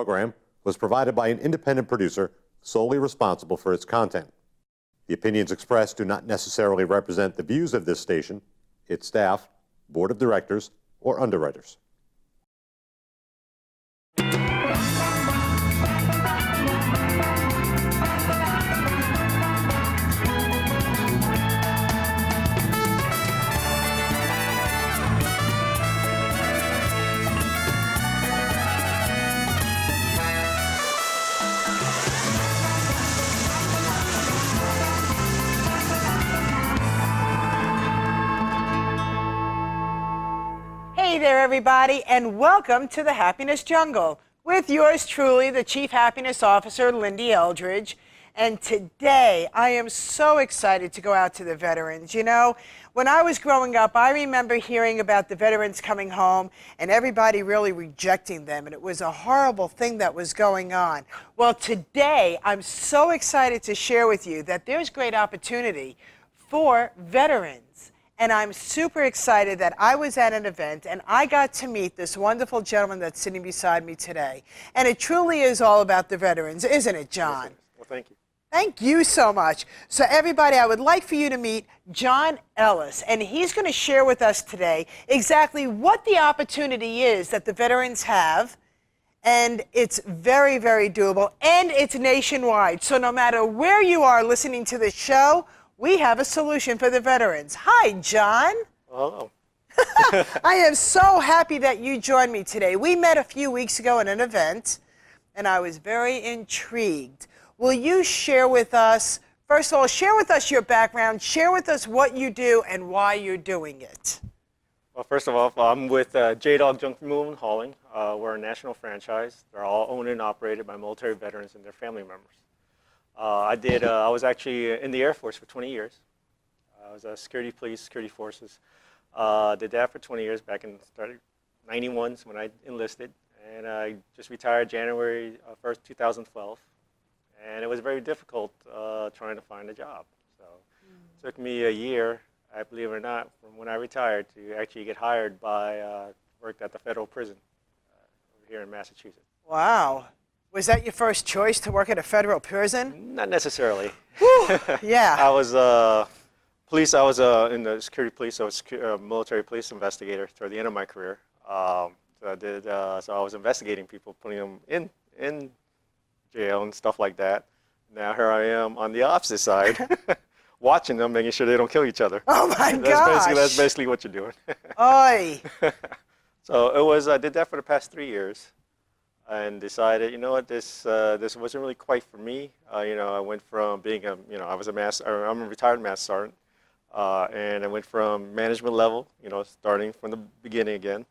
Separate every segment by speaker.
Speaker 1: program was provided by an independent producer solely responsible for its content. The opinions expressed do not necessarily represent the views of this station, its staff, board of directors, or underwriters.
Speaker 2: Hey there, everybody, and welcome to the Happiness Jungle with yours truly, the Chief Happiness Officer, Lyn-Dee Eldridge. And today, I am so excited to go out to the veterans. You know, when I was growing up, I remember hearing about the veterans coming home and everybody really rejecting them, and it was a horrible thing that was going on. Well, today, I'm so excited to share with you that there's great opportunity for veterans. And I'm super excited that I was at an event and I got to meet this wonderful gentleman that's sitting beside me today. And it truly is all about the veterans, isn't it, John?
Speaker 3: Yes, well, thank you.
Speaker 2: Thank you so much. So everybody, I would like for you to meet John Ellis, and he's going to share with us today exactly what the opportunity is that the veterans have. And it's very, very doable, and it's nationwide. So no matter where you are listening to this show, we have a solution for the veterans. Hi, John.
Speaker 3: Hello.
Speaker 2: I am so happy that you joined me today. We met a few weeks ago at an event, and I was very intrigued. Will you share with us, first of all, share with us your background, share with us what you do and why you're doing it?
Speaker 3: Well, first of all, I'm with J-Dog Junk Removal and Hauling. We're a national franchise. They're all owned and operated by military veterans and their family members. I was actually in the Air Force for 20 years. I was a security police, security forces. Did that for 20 years back in, started 91 when I enlisted. And I just retired January 1st, 2012. And it was very difficult trying to find a job. So it took me a year, I believe it or not, from when I retired to actually get hired by, worked at the federal prison over here in Massachusetts.
Speaker 2: Wow. Was that your first choice to work at a federal prison?
Speaker 3: Not necessarily.
Speaker 2: Whew, yeah.
Speaker 3: I was police. I was in the security police. I was a military police investigator toward the end of my career. So I was investigating people, putting them in jail and stuff like that. Now here I am on the opposite side, watching them, making sure they don't kill each other.
Speaker 2: Oh my gosh.
Speaker 3: That's basically what you're doing.
Speaker 2: Oy.
Speaker 3: So it was. I did that for the past 3 years. And decided, you know what, this wasn't really quite for me. You know, I went from being I'm a retired master sergeant, and I went from management level, you know, starting from the beginning again,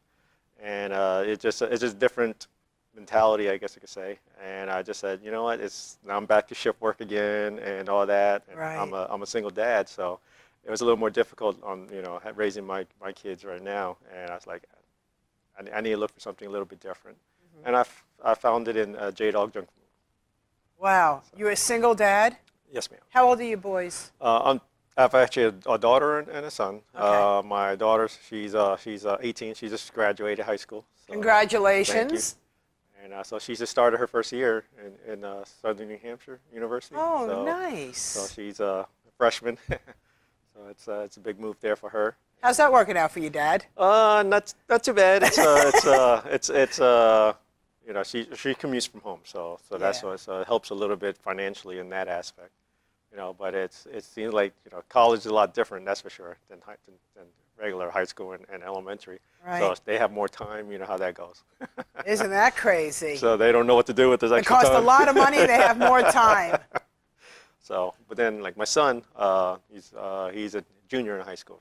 Speaker 3: and it's just different mentality, I guess you could say. And I just said, you know what, now I'm back to shift work again and all that. And
Speaker 2: right.
Speaker 3: I'm a single dad, so it was a little more difficult on raising my kids right now. And I was like, I need to look for something a little bit different. And I found it in J-Dog Junk.
Speaker 2: Wow. So. You're a single dad?
Speaker 3: Yes, ma'am.
Speaker 2: How old are you boys?
Speaker 3: I have actually a daughter and a son.
Speaker 2: Okay.
Speaker 3: My daughter, she's 18. She just graduated high school. So,
Speaker 2: congratulations.
Speaker 3: Thank you. And so she just started her first year in Southern New Hampshire University.
Speaker 2: Oh,
Speaker 3: so,
Speaker 2: nice.
Speaker 3: So she's a freshman. So it's a big move there for her.
Speaker 2: How's that working out for you, Dad?
Speaker 3: Not too bad. It's you know, she commutes from home, so that's why, so it helps a little bit financially in that aspect, you know. But it seems like, you know, college is a lot different, that's for sure, than regular high school and elementary.
Speaker 2: Right.
Speaker 3: So they have more time, you know how that goes.
Speaker 2: Isn't that crazy?
Speaker 3: So they don't know what to do with this extra time.
Speaker 2: It costs a lot of money. They have more time.
Speaker 3: So, but then like my son, he's a junior in high school.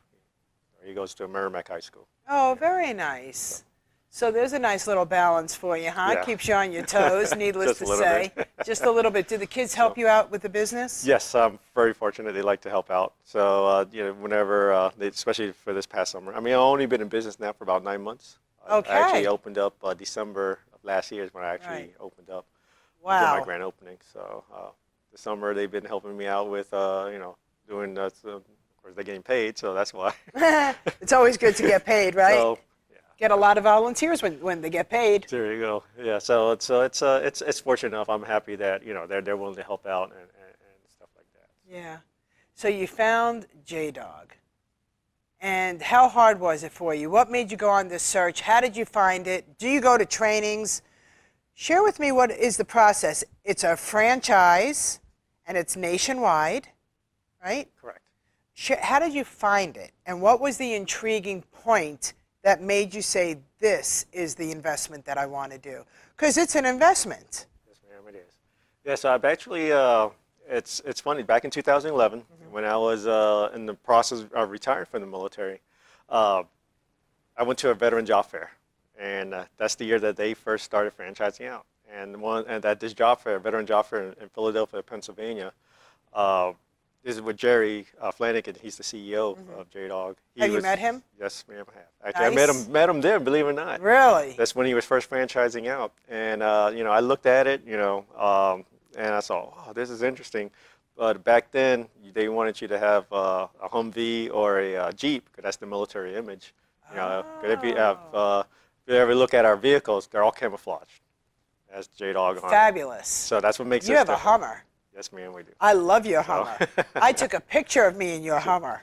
Speaker 3: He goes to Merrimack High School.
Speaker 2: Oh, very nice. So there's a nice little balance for you, huh?
Speaker 3: Yeah.
Speaker 2: Keeps you on your toes, needless to say. Just a little bit. Do the kids help you out with the business?
Speaker 3: Yes, I'm very fortunate. They like to help out. So, you know, whenever, especially for this past summer. I mean, I've only been in business now for about 9 months.
Speaker 2: Okay.
Speaker 3: I actually opened up December of last year is when I actually opened up.
Speaker 2: Wow.
Speaker 3: Did my grand opening. So, this summer they've been helping me out with, you know, doing, of course, they're getting paid, so that's why.
Speaker 2: It's always good to get paid, right?
Speaker 3: So,
Speaker 2: get a lot of volunteers when they get paid.
Speaker 3: There you go. Yeah, so it's fortunate enough. I'm happy that they're willing to help out and stuff like that.
Speaker 2: Yeah. So you found J-Dog. And how hard was it for you? What made you go on this search? How did you find it? Do you go to trainings? Share with me what is the process. It's a franchise and it's nationwide, right?
Speaker 3: Correct.
Speaker 2: How did you find it? And what was the intriguing point that made you say, this is the investment that I want to do? Because it's an investment.
Speaker 3: Yes, ma'am, it is. Yeah, so I've actually, it's funny, back in 2011, when I was in the process of retiring from the military, I went to a veteran job fair. And that's the year that they first started franchising out. And at this job fair, veteran job fair in Philadelphia, Pennsylvania, this is with Jerry Flanagan. He's the CEO of J-Dog.
Speaker 2: Have you met him?
Speaker 3: Yes, ma'am, I have. Actually,
Speaker 2: Nice.
Speaker 3: I met him there, believe it or not.
Speaker 2: Really?
Speaker 3: That's when he was first franchising out. And, I looked at it, and I saw, oh, this is interesting. But back then, they wanted you to have a Humvee or a Jeep, because that's the military image. If you ever look at our vehicles, they're all camouflaged. That's J-Dog on it.
Speaker 2: Fabulous.
Speaker 3: So that's what makes
Speaker 2: You
Speaker 3: us
Speaker 2: have a
Speaker 3: different.
Speaker 2: Hummer.
Speaker 3: Yes, ma'am, we do.
Speaker 2: I love your Hummer. I took a picture of me in your Hummer.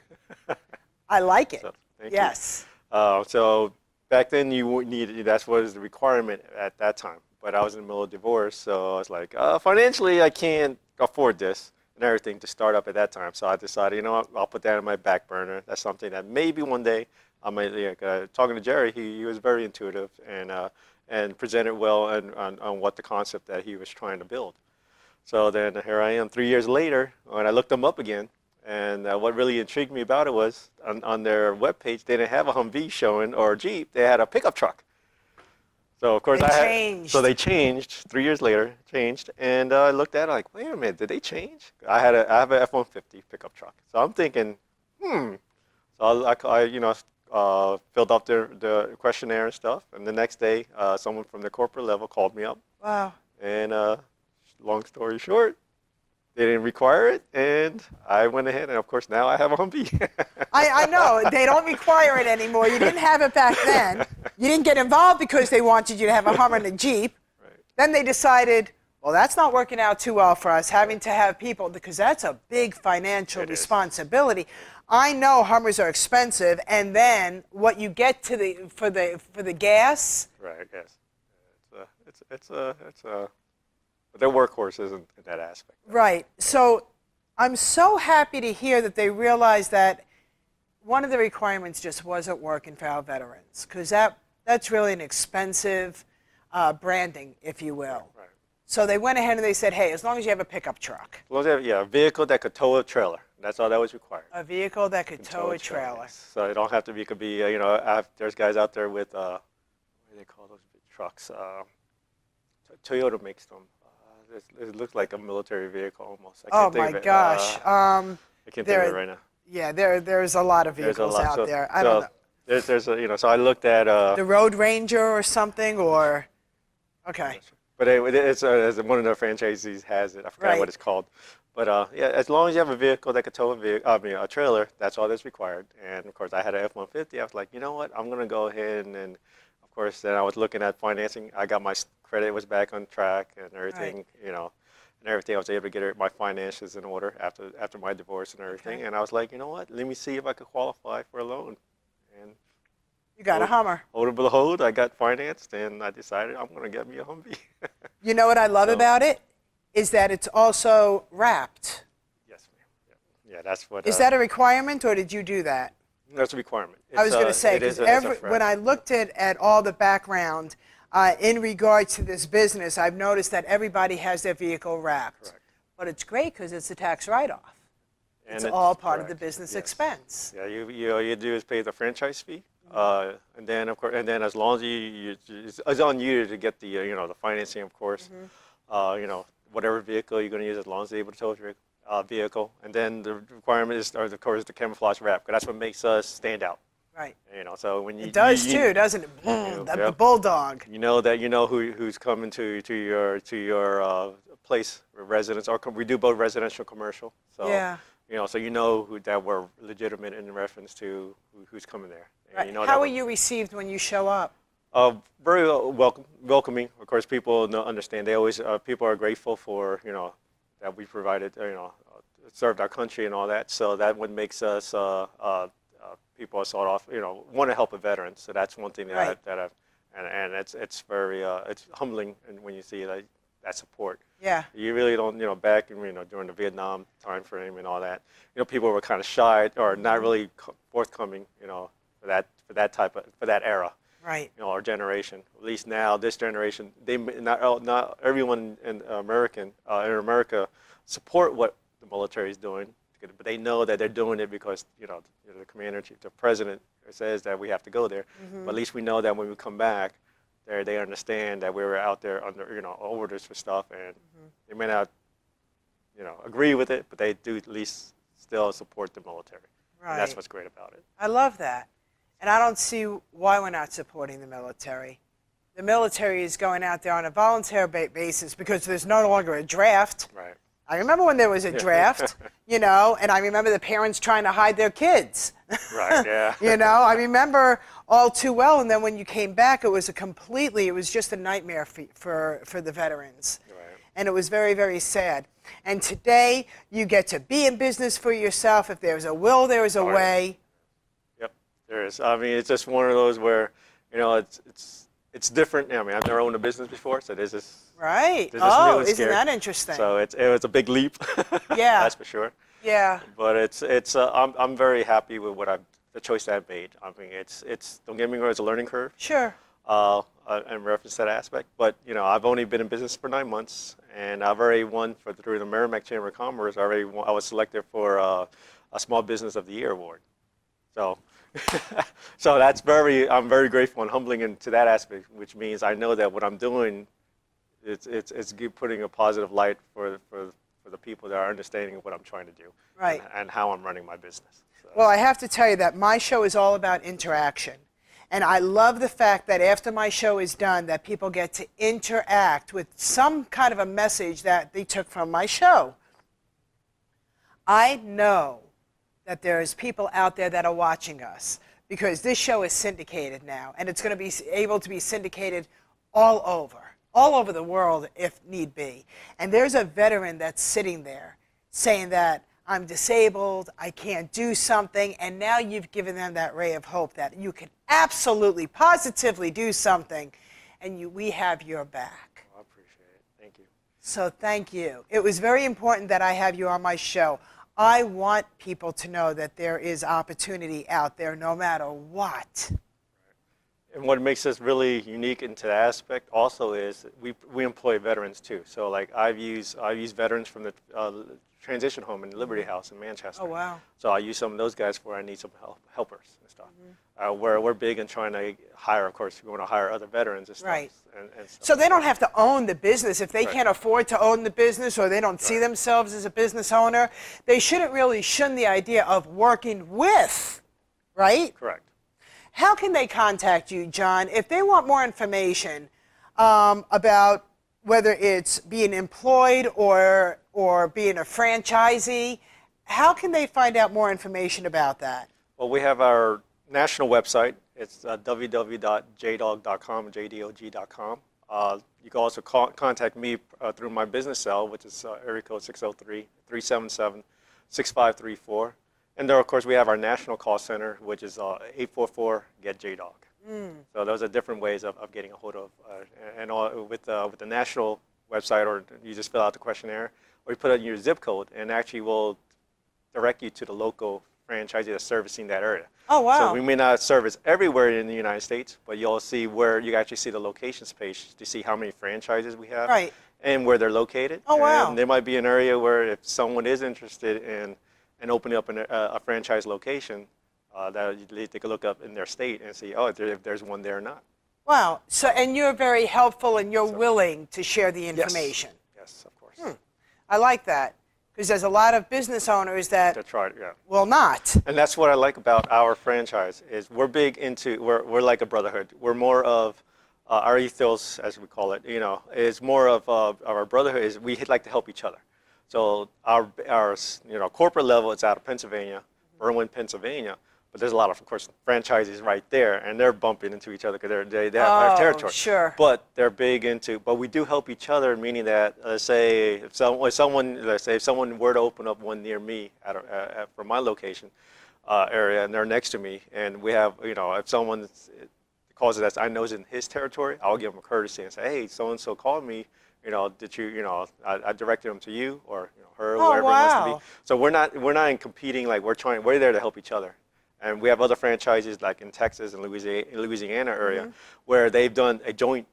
Speaker 2: I like it.
Speaker 3: So, thank
Speaker 2: Yes.
Speaker 3: you. So back then, that's what was the requirement at that time. But I was in the middle of divorce, so I was like, financially, I can't afford this and everything to start up at that time. So I decided, you know what, I'll put that on my back burner. That's something that maybe one day I might, talking to Jerry, he was very intuitive and presented well on what the concept that he was trying to build. So then here I am 3 years later, when I looked them up again, and what really intrigued me about it was on their webpage, they didn't have a Humvee showing or a Jeep, they had a pickup truck. So of course
Speaker 2: They
Speaker 3: they changed 3 years later, and I looked at it like, wait a minute, did they change? I have an F-150 pickup truck, so I'm thinking, So I filled out the questionnaire and stuff, and the next day, someone from the corporate level called me up.
Speaker 2: Wow.
Speaker 3: And long story short, they didn't require it, and I went ahead, and of course now I have a Humvee.
Speaker 2: I know. They don't require it anymore. You didn't have it back then. You didn't get involved because they wanted you to have a Hummer and a Jeep.
Speaker 3: Right.
Speaker 2: Then they decided, well, that's not working out too well for us, having to have people, because that's a big financial responsibility. I know Hummers are expensive, and then what you get for the gas.
Speaker 3: Right. Yes. But their workhorse isn't in that aspect.
Speaker 2: Right. So I'm so happy to hear that they realized that one of the requirements just wasn't working for our veterans, because that's really an expensive branding, if you will.
Speaker 3: Right.
Speaker 2: So they went ahead and they said, hey, as long as you have a pickup truck.
Speaker 3: As long as you have, a vehicle that could tow a trailer. That's all that was required.
Speaker 2: A vehicle that could tow a trailer.
Speaker 3: Yes. So it don't have to be. It could be. There's guys out there with what do they call those big trucks? Toyota makes them. It looks like a military vehicle almost.
Speaker 2: Oh my gosh.
Speaker 3: I can't think of it right now.
Speaker 2: Yeah, there's a lot of vehicles out there. I don't know.
Speaker 3: So I looked at
Speaker 2: the Road Ranger or something, or okay.
Speaker 3: But it's one of the franchisees has it. I forgot what it's called. But yeah, as long as you have a vehicle that could tow a trailer, that's all that's required. And of course, I had an F-150. I was like, you know what? I'm gonna go ahead and of course, then I was looking at financing. I got my credit was back on track and everything.
Speaker 2: Right.
Speaker 3: And everything. I was able to get my finances in order after my divorce and everything.
Speaker 2: Okay.
Speaker 3: And I was like, you know what? Let me see if I could qualify for a loan. And
Speaker 2: You got a Hummer.
Speaker 3: hold and behold, I got financed, and I decided I'm gonna get me a Humvee.
Speaker 2: You know what I love about it? Is that it's also wrapped.
Speaker 3: Yes, ma'am. Yeah, that's what.
Speaker 2: Is that a requirement, or did you do that?
Speaker 3: That's a requirement.
Speaker 2: I was going to say, because when I looked at all the background in regards to this business, I've noticed that everybody has their vehicle wrapped.
Speaker 3: Correct.
Speaker 2: But it's great because it's a tax write-off.
Speaker 3: And
Speaker 2: It's all part of the
Speaker 3: correct.
Speaker 2: business
Speaker 3: Yes.
Speaker 2: expense.
Speaker 3: Yeah, all you do is pay the franchise fee, and then of course, as long as it's on you to get the the financing, of course. Whatever vehicle you're going to use, as long as they're able to tow your vehicle, and then the requirement is, of course, the camouflage wrap, because that's what makes us stand out.
Speaker 2: Right.
Speaker 3: So when you
Speaker 2: It does too, doesn't it? The bulldog.
Speaker 3: You know that who's coming to your place, residence, or we do both residential and commercial. So
Speaker 2: Yeah.
Speaker 3: so that we're legitimate in reference to who's coming there. And you know
Speaker 2: How
Speaker 3: that
Speaker 2: are you received when you show up?
Speaker 3: Very welcoming. Of course, people understand. They always people are grateful for that we provided served our country and all that. So that what makes us people are sort of want to help a veteran. So that's one thing
Speaker 2: Right.
Speaker 3: and it's very it's humbling and when you see that support.
Speaker 2: Yeah.
Speaker 3: You really don't back during the Vietnam time frame and all that. People were kind of shy or not really forthcoming for that era.
Speaker 2: Right.
Speaker 3: Our generation. At least now, this generation, they not everyone in America support what the military is doing, but they know that they're doing it because the commander in chief, the president says that we have to go there. But at least we know that when we come back, they understand that we were out there under orders for stuff, and they may not agree with it, but they do at least still support the military.
Speaker 2: Right.
Speaker 3: And that's what's great about it.
Speaker 2: I love that. And I don't see why we're not supporting the military. The military is going out there on a voluntary basis because there's no longer a draft.
Speaker 3: Right.
Speaker 2: I remember when there was a draft, and I remember the parents trying to hide their kids.
Speaker 3: Right, yeah.
Speaker 2: I remember all too well. And then when you came back, it was just a nightmare for the veterans.
Speaker 3: Right.
Speaker 2: And it was very, very sad. And today, you get to be in business for yourself. If there's a will, there is a way.
Speaker 3: Yep, there is. I mean, it's just one of those where, it's different. I mean, I've never owned a business before, so there's this.
Speaker 2: Right.
Speaker 3: This is new and
Speaker 2: Isn't
Speaker 3: scary.
Speaker 2: that interesting?
Speaker 3: So it was a big leap.
Speaker 2: Yeah.
Speaker 3: That's for sure.
Speaker 2: Yeah.
Speaker 3: But I'm very happy with the choice that I've made. I mean, it's don't get me wrong, it's a learning curve.
Speaker 2: Sure.
Speaker 3: In reference to that aspect. But I've only been in business for 9 months, and I've already won through the Merrimack Chamber of Commerce. I was selected for a Small Business of the Year award. So, so I'm very grateful and humbling into that aspect, which means I know that what I'm doing, it's putting a positive light for the people that are understanding what I'm trying to do,
Speaker 2: Right.
Speaker 3: and how I'm running my business. So.
Speaker 2: Well, I have to tell you that my show is all about interaction. And I love the fact that after my show is done, that people get to interact with some kind of a message that they took from my show. I know that there's people out there that are watching us because this show is syndicated now, and it's going to be able to be syndicated all over the world if need be. And there's a veteran that's sitting there saying that I'm disabled, I can't do something, and now you've given them that ray of hope that you can absolutely, positively do something, and we have your back.
Speaker 3: I appreciate it. Thank you.
Speaker 2: So thank you. It was very important that I have you on my show. I want people to know that there is opportunity out there no matter what.
Speaker 3: And what makes us really unique into that aspect also is we employ veterans too. So like I've used veterans from the transition home in Liberty House in Manchester.
Speaker 2: Oh, wow.
Speaker 3: So I use some of those guys where I need some helpers and stuff. We're big in trying to hire, of course, we want to hire other veterans and stuff.
Speaker 2: Right.
Speaker 3: And stuff.
Speaker 2: So they don't have to own the business. If they
Speaker 3: Right.
Speaker 2: can't afford to own the business or they don't see
Speaker 3: Right.
Speaker 2: themselves as a business owner, they shouldn't really shun the idea of working with, right?
Speaker 3: Correct.
Speaker 2: How can they contact you, John, if they want more information about whether it's being employed or being a franchisee? How can they find out more information about that?
Speaker 3: Well, we have our national website. It's www.jdog.com, jdog.com. You can also contact me through my business cell, which is area code 603-377-6534. And there, of course, we have our national call center, which is 844-GET-JDOG. So those are different ways of getting a hold of. And with the national website, or you just fill out the questionnaire, or you put in your zip code, and actually will direct you to the local franchisee that's servicing that area.
Speaker 2: Oh, wow.
Speaker 3: So we may not service everywhere in the United States, but you'll see where you actually see the locations page to see how many franchises we have.
Speaker 2: Right.
Speaker 3: And where they're located.
Speaker 2: Oh, wow.
Speaker 3: And there might be an area where if someone is interested in opening up a franchise location, that they could look up in their state and see, if there's one there or not.
Speaker 2: Wow. So, and you're very helpful and you're willing to share the information.
Speaker 3: Yes, of course.
Speaker 2: I like that because there's a lot of business owners that
Speaker 3: That's right, yeah.
Speaker 2: will not.
Speaker 3: And that's what I like about our franchise is we're big into, we're like a brotherhood. We're more of, our ethos, as we call it, is more of our brotherhood is we like to help each other. So our corporate level is out of Pennsylvania, Berwyn, Pennsylvania. but there's a lot of course, franchises right there, and they're bumping into each other because they have territory.
Speaker 2: Sure.
Speaker 3: But they're big into, but we do help each other, meaning that, say, if someone were to open up one near me from my location area, and they're next to me, and we have, if someone calls it that I know is in his territory, I'll give them a courtesy and say, hey, so-and-so called me, did you, I directed them to you, or her, whoever it wants to be. So we're not in competing, like we're there to help each other. And we have other franchises like in Texas and Louisiana area where they've done a joint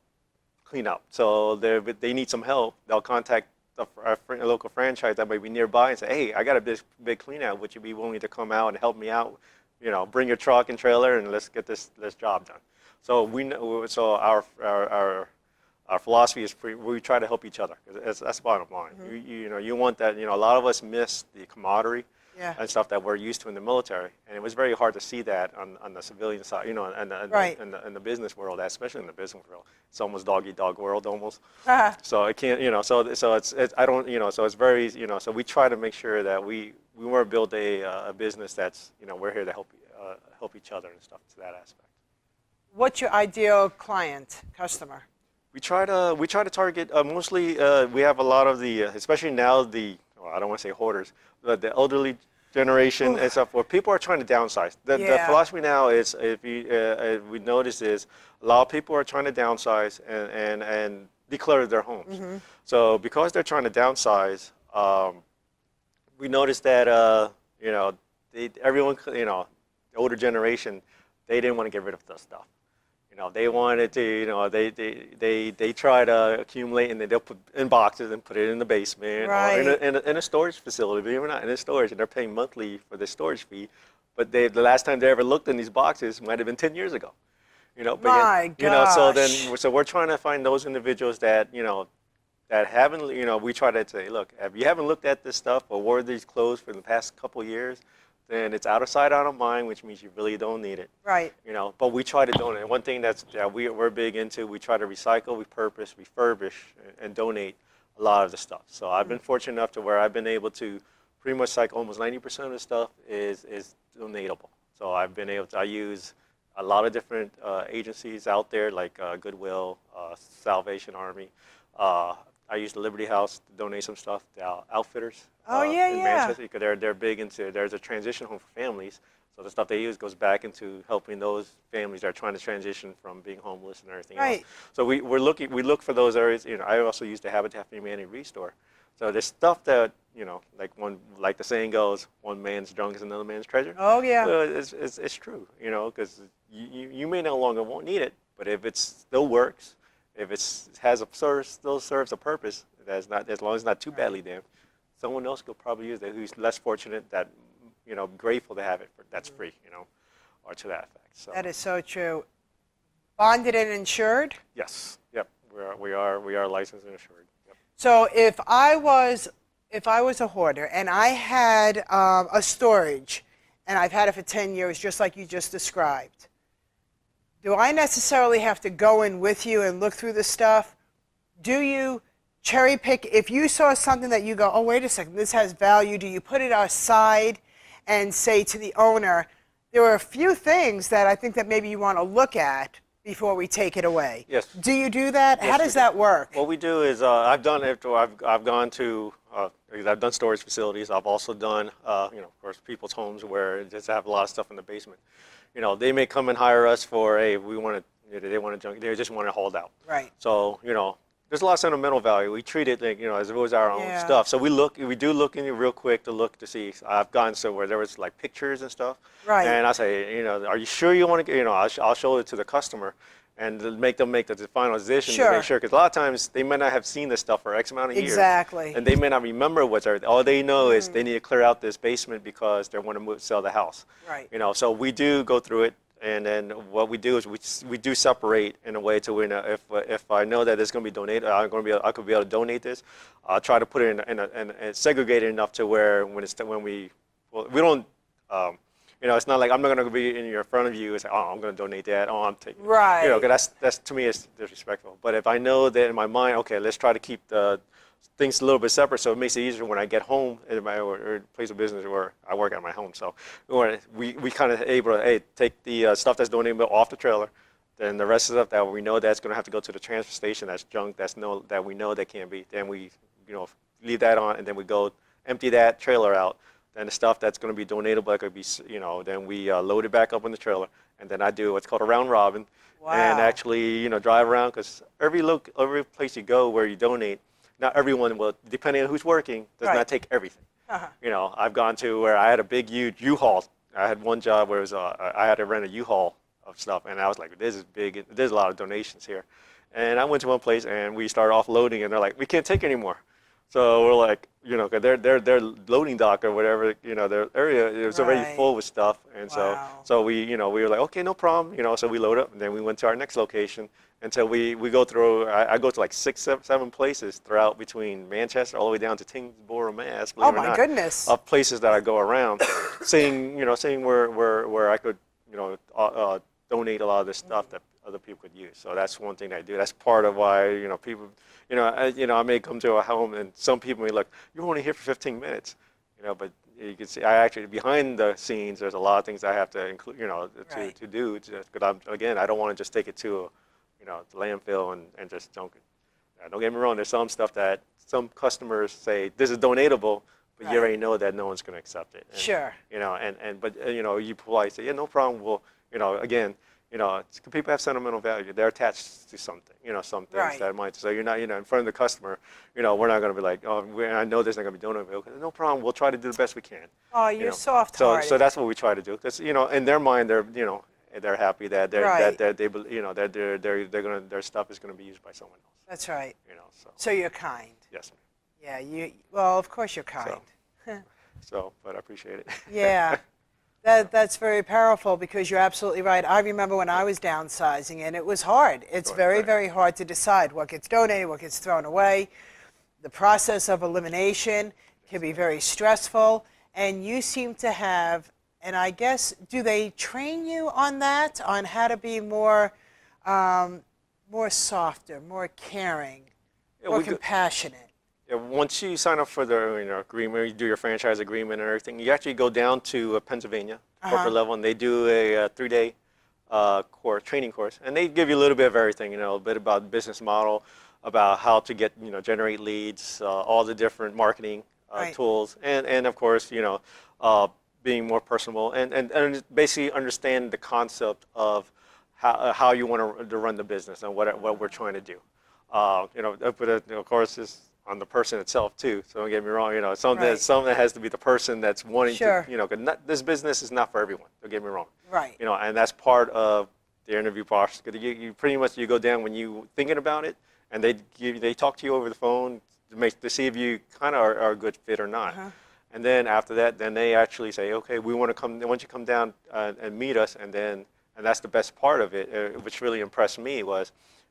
Speaker 3: cleanup. So they need some help. They'll contact a local franchise that may be nearby and say, hey, I got a big cleanup. Would you be willing to come out and help me out? Bring your truck and trailer and let's get this job done. So our philosophy is we try to help each other. That's the bottom line. You want that. A lot of us miss the camaraderie and stuff that we're used to in the military, and it was very hard to see that on the civilian side. In the business world, especially in the business world, it's almost dog eat dog world almost. So it can't. So it's I don't. So it's very. So we try to make sure that we want to build a business that's we're here to help each other and stuff to that aspect.
Speaker 2: What's your ideal client, customer?
Speaker 3: We try to target mostly. We have a lot of the, especially now I don't want to say hoarders, but the elderly generation and stuff. Where people are trying to downsize. The philosophy now is, if we notice, is a lot of people are trying to downsize and declutter their homes. So because they're trying to downsize, we noticed that everyone, the older generation, they didn't want to get rid of the stuff. They wanted to, they try to accumulate, and then they'll put in boxes and put it in the basement or in a storage facility. Believe it or not, in a storage, and they're paying monthly for the storage fee. But the last time they ever looked in these boxes might have been 10 years ago.
Speaker 2: My gosh.
Speaker 3: So we're trying to find those individuals that that haven't. We try to say, look, if you haven't looked at this stuff or wore these clothes for the past couple of years, then it's out of sight, out of mind, which means you really don't need it.
Speaker 2: Right.
Speaker 3: But we try to donate. One thing that we're big into, we try to recycle, repurpose, refurbish, and donate a lot of the stuff. So I've been fortunate enough to where I've been able to pretty much almost 90% of the stuff is donatable. So I've been able to, I use a lot of different agencies out there like Goodwill, Salvation Army. I use the Liberty House to donate some stuff to Outfitters. In Manchester, because they're big into, there's a transition home for families. So the stuff they use goes back into helping those families that are trying to transition from being homeless and everything else. So we look for those areas. I also use the Habitat for Humanity Restore. So there's stuff that, like the saying goes, one man's junk is another man's treasure.
Speaker 2: Oh yeah.
Speaker 3: Well, it's true, because you may no longer won't need it, but if it still works, if it still serves a purpose, as long as it's not too badly damaged, someone else could probably use it who's less fortunate, that grateful to have it, that's free, or to that effect. So
Speaker 2: that is so true. Bonded and insured?
Speaker 3: Yes. Yep. We are licensed and insured. Yep.
Speaker 2: So if I was a hoarder and I had a storage, and I've had it for 10 years, just like you just described, do I necessarily have to go in with you and look through the stuff? Do you cherry pick? If you saw something that you go, oh, wait a second, this has value, do you put it aside and say to the owner, there are a few things that I think that maybe you want to look at before we take it away?
Speaker 3: Yes.
Speaker 2: Do you do that?
Speaker 3: Yes,
Speaker 2: how does that work?
Speaker 3: What we do is I've done it. I've gone to I've done storage facilities. I've also done of course people's homes where they just have a lot of stuff in the basement. They may come and hire us for they want to junk. They just want to hold out.
Speaker 2: Right.
Speaker 3: So there's a lot of sentimental value. We treat it like, as if it was our own stuff. So we do look in it real quick to look to see. I've gone so where there was like pictures and stuff.
Speaker 2: Right.
Speaker 3: And I say, are you sure you want to, I'll show it to the customer and make them make the final decision to make sure. Because a lot of times they may not have seen this stuff for X amount of years.
Speaker 2: Exactly.
Speaker 3: And they may not remember what's everything. All they know is they need to clear out this basement because they want to sell the house.
Speaker 2: Right.
Speaker 3: So we do go through it. And then what we do is we do separate in a way to if I know that it's going to be donated, I could be able to donate this. I'll try to put it in segregate it enough to where we don't it's not like I'm not going to be in your front of you and say, oh, I'm going to donate that. Oh, I'm taking.
Speaker 2: Right.
Speaker 3: 'Cause that's to me is disrespectful. But if I know that in my mind, okay, let's try to keep the things a little bit separate, so it makes it easier when I get home in my or place of business where I work at my home. So we kind of able to take the stuff that's donated off the trailer, then the rest of the stuff that we know that's going to have to go to the transfer station, that's junk, that we know that can't be, then we leave that on, and then we go empty that trailer out. Then the stuff that's going to be donatable, that could be then we load it back up on the trailer, and then I do what's called a round robin, and actually drive around, because every place you go where you donate, not everyone will, depending on who's working, does not take everything. I've gone to where I had a big, huge U-Haul. I had one job where it was, I had to rent a U-Haul of stuff, and I was like, this is big, there's a lot of donations here. And I went to one place, and we started offloading, and they're like, we can't take anymore. So we're like, cause their loading dock or whatever, their area is already full with stuff. And so we were like, okay, no problem, so we load up, and then we went to our next location until we go through, I go to like 6, 7 places throughout between Manchester all the way down to Tingsboro, Mass.
Speaker 2: Oh my goodness.
Speaker 3: Of places that I go around, seeing where I could, donate a lot of this stuff that other people could use. So that's one thing I do. That's part of why, people, I may come to a home and some people may look, you're only here for 15 minutes, but you can see, I actually, behind the scenes, there's a lot of things I have to include, to do, because I don't want to just take it to, the landfill and just junk it. Don't get me wrong, there's some stuff that some customers say, this is donatable, but you already know that no one's going to accept it. And,
Speaker 2: sure.
Speaker 3: But you politely say, yeah, no problem, well, again, people have sentimental value. They're attached to something, some things that might. So you're not, in front of the customer, we're not going to be like, oh, I know this is not going to be donated. Okay, no problem. We'll try to do the best we can.
Speaker 2: Oh, you're soft-hearted.
Speaker 3: So that's what we try to do. Because in their mind, they're happy that their stuff is going to be used by someone else.
Speaker 2: That's right.
Speaker 3: So
Speaker 2: you're kind.
Speaker 3: Yes, ma'am.
Speaker 2: Yeah, well, of course you're kind.
Speaker 3: But I appreciate it.
Speaker 2: Yeah. That's very powerful, because you're absolutely right. I remember when I was downsizing, and it was hard. It's very, very hard to decide what gets donated, what gets thrown away. The process of elimination can be very stressful, and you seem to have, and I guess, do they train you on that, on how to be more softer, more caring, more compassionate?
Speaker 3: Once you sign up for the agreement, you do your franchise agreement and everything, you actually go down to Pennsylvania, corporate level, and they do a 3-day training course. And they give you a little bit of everything, a bit about business model, about how to get, generate leads, all the different marketing tools, and of course, being more personable, and basically understand the concept of how you want to run the business and what we're trying to do. But of course, it's on the person itself too. So don't get me wrong. Something that has to be the person that's wanting to. Cause this business is not for everyone. Don't get me wrong.
Speaker 2: Right.
Speaker 3: And that's part of the interview process. Cause you pretty much you go down when you thinking about it, and they talk to you over the phone to see if you kind of are a good fit or not. And then after that, then they actually say, okay, we want you to come down and meet us, and that's the best part of it, which really impressed me was,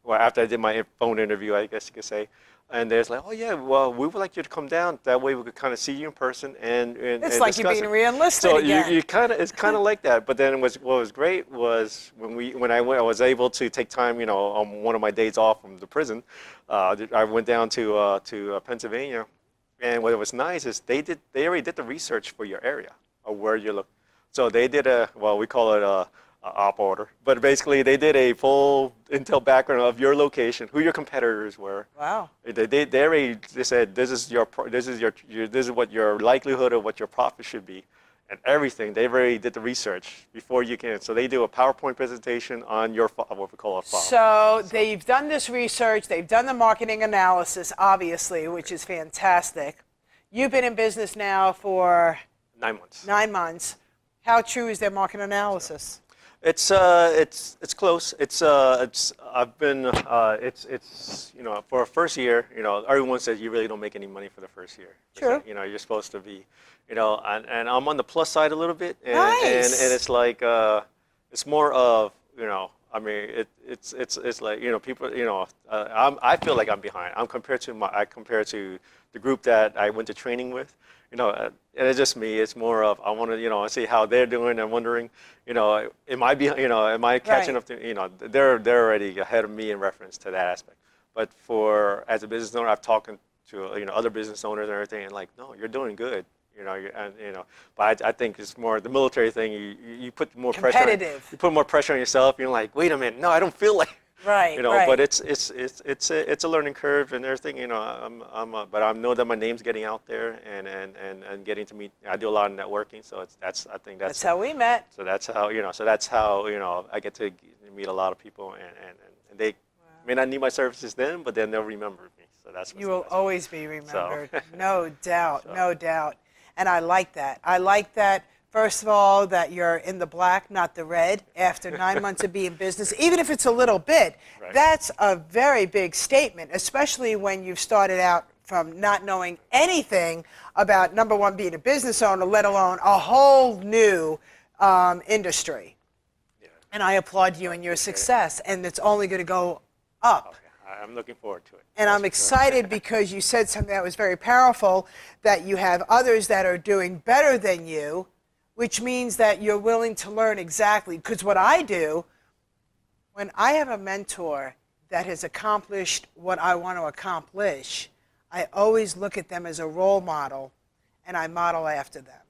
Speaker 3: after I did my phone interview, I guess you could say. And there's like, oh yeah, well, we would like you to come down. That way we could kind of see you in person and
Speaker 2: it's like you're being re-enlisted again.
Speaker 3: So it's kind of like that. But then what was great was when I was able to take time, on one of my days off from the prison. I went down to Pennsylvania, and what was nice is they already did the research for your area of where you look. So they did we call it a op order, but basically they did a full intel background of your location, who your competitors were.
Speaker 2: Wow.
Speaker 3: They said this is what your likelihood of what your profit should be, and everything. They already did the research before you can. So they do a PowerPoint presentation on your what we call a file.
Speaker 2: So they've done this research, they've done the marketing analysis, obviously, which is fantastic. You've been in business now for
Speaker 3: 9 months.
Speaker 2: 9 months. How true is their market analysis?
Speaker 3: It's close. I've been for a first year, everyone says you really don't make any money for the first year.
Speaker 2: True.
Speaker 3: You're supposed to be, and I'm on the plus side a little bit, and
Speaker 2: Nice.
Speaker 3: and it's like it's more of I mean it's like people I feel like I'm behind. I compare to the group that I went to training with. it's just me. It's more of I want to, see how they're doing and wondering, am I catching up to, they're already ahead of me in reference to that aspect. But as a business owner, I've talked to, other business owners and everything, and like, no, you're doing good. But I think it's more the military thing. You put more pressure.
Speaker 2: Competitive.
Speaker 3: You put more pressure on yourself. You're like, wait a minute, no, I don't feel like.
Speaker 2: Right.
Speaker 3: But it's a learning curve and everything. But I know that my name's getting out there and getting to meet. I do a lot of networking, so I think that's
Speaker 2: how we met.
Speaker 3: So that's how I get to meet a lot of people, and they may not need my services then, but then they'll remember me. So that's
Speaker 2: You will always be remembered.
Speaker 3: So.
Speaker 2: No doubt, no doubt. And I like that. I like that, first of all, that you're in the black, not the red, after 9 months of being business, even if it's a little bit.
Speaker 3: Right.
Speaker 2: That's a very big statement, especially when you've started out from not knowing anything about, number one, being a business owner, let alone a whole new industry.
Speaker 3: Yeah.
Speaker 2: And I applaud you and your success, and it's only going to go up.
Speaker 3: Okay. I'm looking forward to it.
Speaker 2: And I'm excited because you said something that was very powerful, that you have others that are doing better than you, which means that you're willing to learn exactly. Because what I do, when I have a mentor that has accomplished what I want to accomplish, I always look at them as a role model, and I model after them.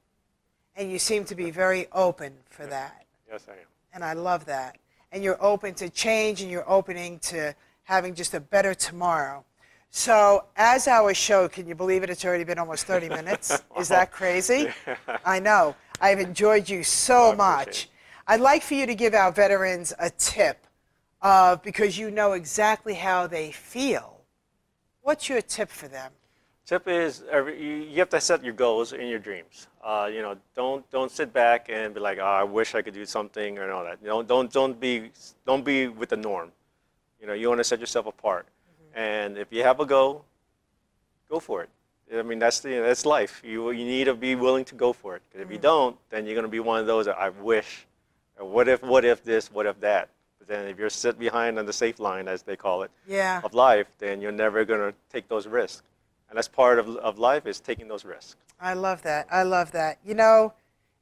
Speaker 2: And you seem to be very open for that.
Speaker 3: Yes, I am.
Speaker 2: And I love that. And you're open to change, and you're opening to having just a better tomorrow. So as our show, can you believe it? It's already been almost 30 minutes. Is that crazy? I know. I've enjoyed you so much. I'd like for you to give our veterans a tip, because you know exactly how they feel. What's your tip for them?
Speaker 3: Tip is you have to set your goals and your dreams. Don't sit back and be like, oh, I wish I could do something or all that. Don't be with the norm. You want to set yourself apart. Mm-hmm. And if you have a goal, go for it. I mean, that's life. You need to be willing to go for it. Because if you don't, then you're going to be one of those that I wish, or what if this, what if that. But then if you're sit behind on the safe line, as they call it, of life, then you're never going to take those risks. And that's part of life, is taking those risks.
Speaker 2: I love that. I love that.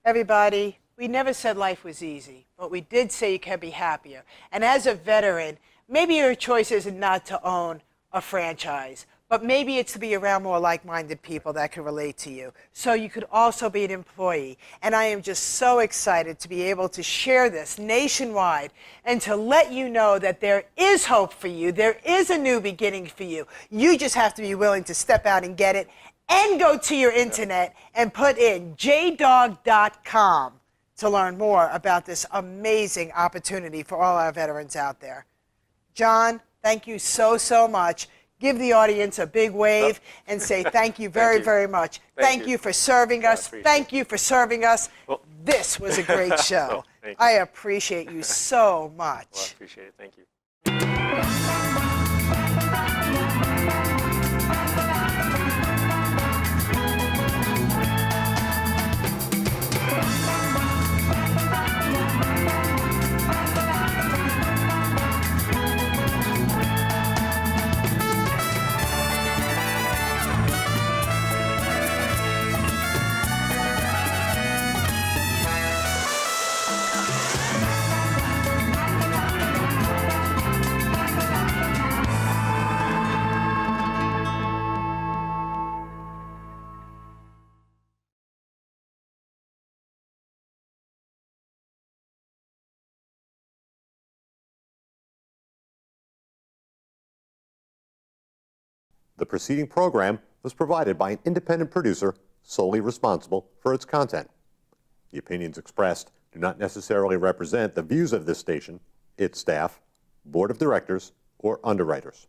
Speaker 2: Everybody, we never said life was easy, but we did say you can be happier. And as a veteran, maybe your choice is not to own a franchise, but maybe it's to be around more like-minded people that can relate to you. So you could also be an employee. And I am just so excited to be able to share this nationwide and to let you know that there is hope for you. There is a new beginning for you. You just have to be willing to step out and get it, and go to your internet and put in jdog.com to learn more about this amazing opportunity for all our veterans out there. John, thank you so, so much. Give the audience a big wave and say thank you very, very much. Thank you for serving us. Thank you for serving us.
Speaker 3: Well,
Speaker 2: this was a great show. I appreciate you so much.
Speaker 3: Well, I appreciate it. Thank you.
Speaker 1: The preceding program was provided by an independent producer solely responsible for its content. The opinions expressed do not necessarily represent the views of this station, its staff, board of directors, or underwriters.